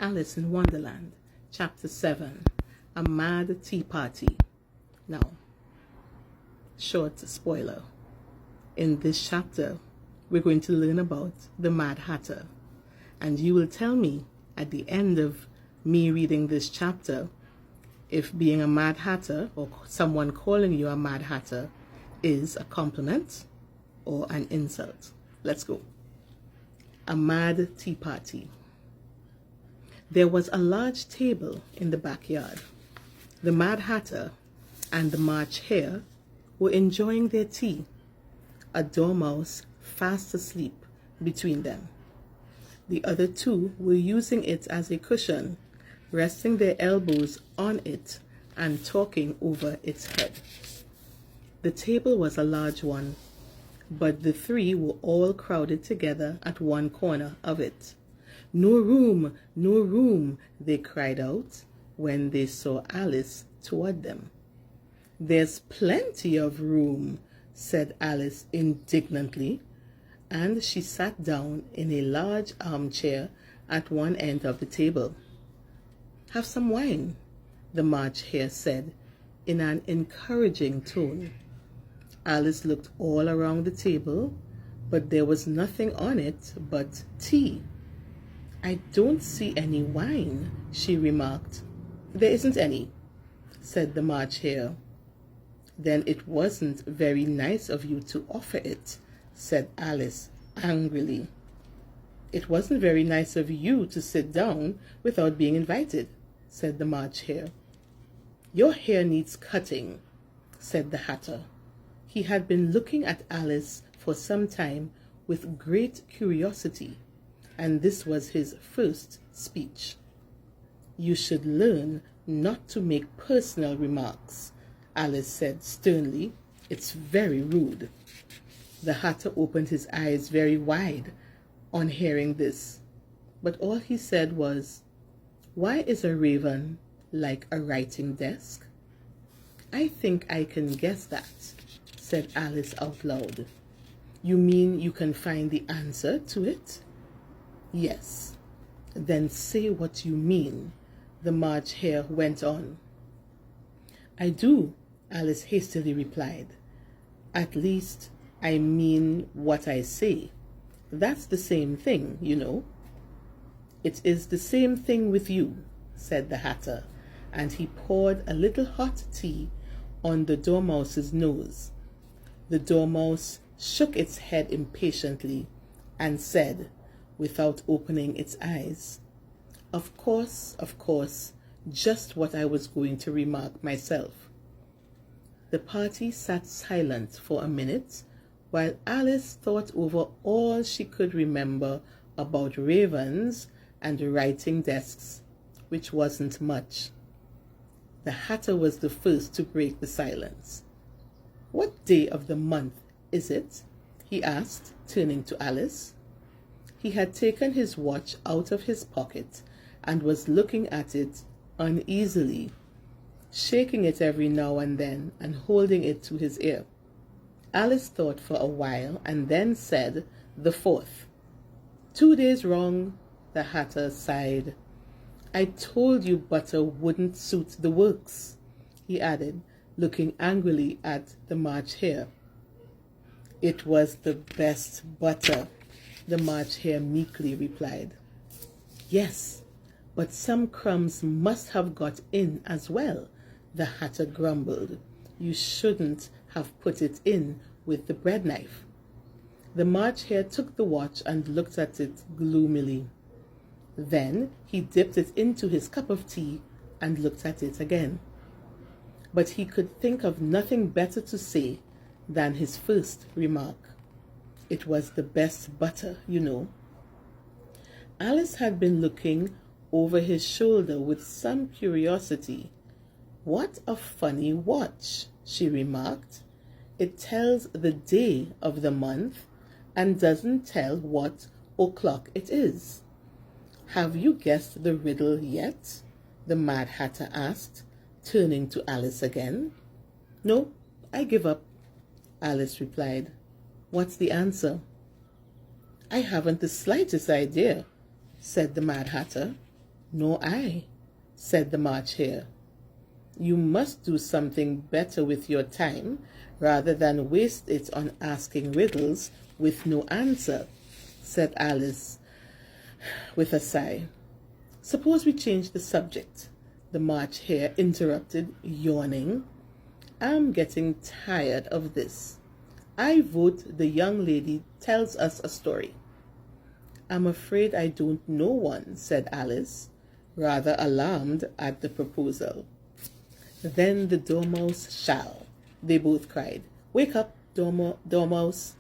Alice in Wonderland, Chapter 7, A Mad Tea Party. Now, short spoiler. In this chapter, we're going to learn about the Mad Hatter. And you will tell me at the end of me reading this chapter if being a Mad Hatter or someone calling you a Mad Hatter is a compliment or an insult. Let's go. A Mad Tea Party. There was a large table in the backyard. The Mad Hatter and the March Hare were enjoying their tea, a dormouse fast asleep between them. The other two were using it as a cushion, resting their elbows on it and talking over its head. The table was a large one, but the three were all crowded together at one corner of it. "No room, no room," they cried out when they saw Alice toward them. "There's plenty of room," said Alice indignantly, and she sat down in a large armchair at one end of the table. "Have some wine," the March Hare said in an encouraging tone. Alice looked all around the table, but there was nothing on it but tea. "I don't see any wine," she remarked. "There isn't any," said the March Hare. "Then it wasn't very nice of you to offer it," said Alice angrily. "It wasn't very nice of you to sit down without being invited," said the March Hare. "Your hair needs cutting," said the Hatter. He had been looking at Alice for some time with great curiosity, and this was his first speech. "You should learn not to make personal remarks," Alice said sternly. "It's very rude." The Hatter opened his eyes very wide on hearing this, but all he said was, "Why is a raven like a writing desk?" "I think I can guess that," said Alice out loud. "You mean you can find the answer to it?" "Yes." "Then say what you mean," the March Hare went on. "I do," Alice hastily replied. "At least, I mean what I say. That's the same thing, you know." "It is the same thing with you," said the Hatter, and he poured a little hot tea on the dormouse's nose. The dormouse shook its head impatiently and said, without opening its eyes, of course, just what I was going to remark myself." The party sat silent for a minute while Alice thought over all she could remember about ravens and writing desks, which wasn't much. The Hatter was the first to break the silence. "What day of the month is it?" he asked, turning to Alice. He had taken his watch out of his pocket and was looking at it uneasily, shaking it every now and then and holding it to his ear. Alice thought for a while and then said, "The 4th. 2 days wrong," the Hatter sighed. "I told you butter wouldn't suit the works," he added, looking angrily at the March Hare. "It was the best butter," the March Hare meekly replied. "Yes, but some crumbs must have got in as well," the Hatter grumbled. "You shouldn't have put it in with the bread knife." The March Hare took the watch and looked at it gloomily. Then he dipped it into his cup of tea and looked at it again. But he could think of nothing better to say than his first remark. It was the best butter, you know. Alice had been looking over his shoulder with some curiosity. "What a funny watch," she remarked. "It tells the day of the month and doesn't tell what o'clock it is." "Have you guessed the riddle yet?" the Mad Hatter asked, turning to Alice again. "No, I give up," Alice replied. "What's the answer?" "I haven't the slightest idea," said the Mad Hatter. "Nor I," said the March Hare. "You must do something better with your time rather than waste it on asking riddles with no answer," said Alice with a sigh. "Suppose we change the subject," the March Hare interrupted, yawning. "I'm getting tired of this. I vote the young lady tells us a story." "I'm afraid I don't know one," said Alice, rather alarmed at the proposal. "Then the Dormouse shall," they both cried. "Wake up, Dormouse!"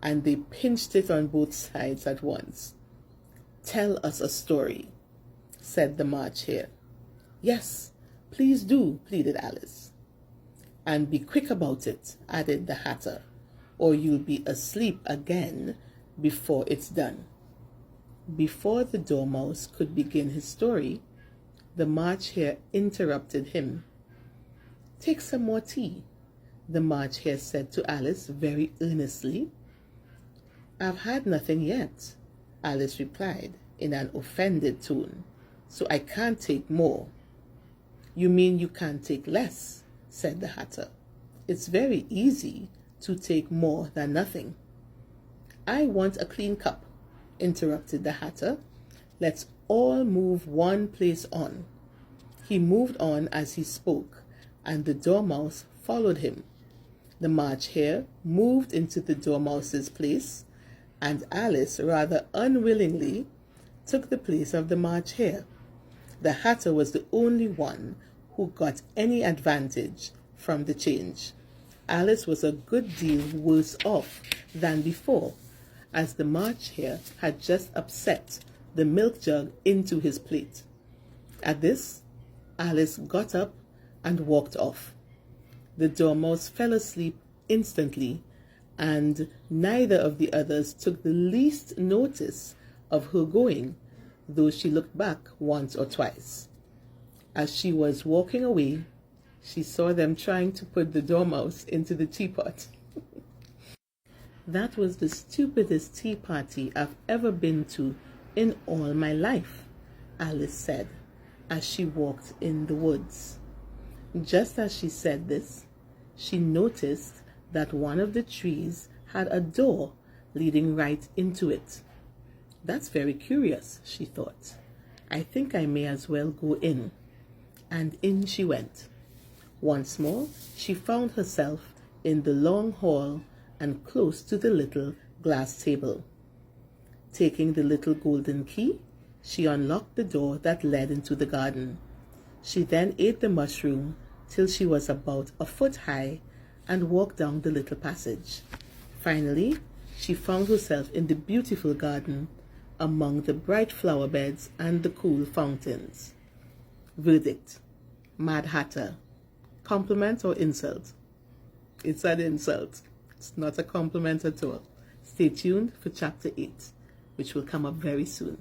And they pinched it on both sides at once. "Tell us a story," said the March Hare. "Yes, please do," pleaded Alice. "And be quick about it," added the Hatter, "or you'll be asleep again before it's done." Before the Dormouse could begin his story, the March Hare interrupted him. "Take some more tea," the March Hare said to Alice very earnestly. "I've had nothing yet," Alice replied in an offended tone, "so I can't take more." "You mean you can't take less," said the Hatter. "It's very easy to take more than nothing." "I want a clean cup," interrupted the Hatter. "Let's all move one place on." He moved on as he spoke, and the Dormouse followed him. The March Hare moved into the Dormouse's place, and Alice, rather unwillingly, took the place of the March Hare. The Hatter was the only one who got any advantage from the change. Alice was a good deal worse off than before, as the March Hare had just upset the milk jug into his plate. At this, Alice got up and walked off. The Dormouse fell asleep instantly, and neither of the others took the least notice of her going, though she looked back once or twice. As she was walking away, she saw them trying to put the Dormouse into the teapot. "That was the stupidest tea party I've ever been to in all my life," Alice said as she walked in the woods. Just as she said this, she noticed that one of the trees had a door leading right into it. "That's very curious," she thought. "I think I may as well go in." And in she went. Once more, she found herself in the long hall and close to the little glass table. Taking the little golden key, she unlocked the door that led into the garden. She then ate the mushroom till she was about a foot high and walked down the little passage. Finally, she found herself in the beautiful garden among the bright flower beds and the cool fountains. Verdict: Mad Hatter. Compliment or insult? It's an insult. It's not a compliment at all. Stay tuned for chapter 8, which will come up very soon.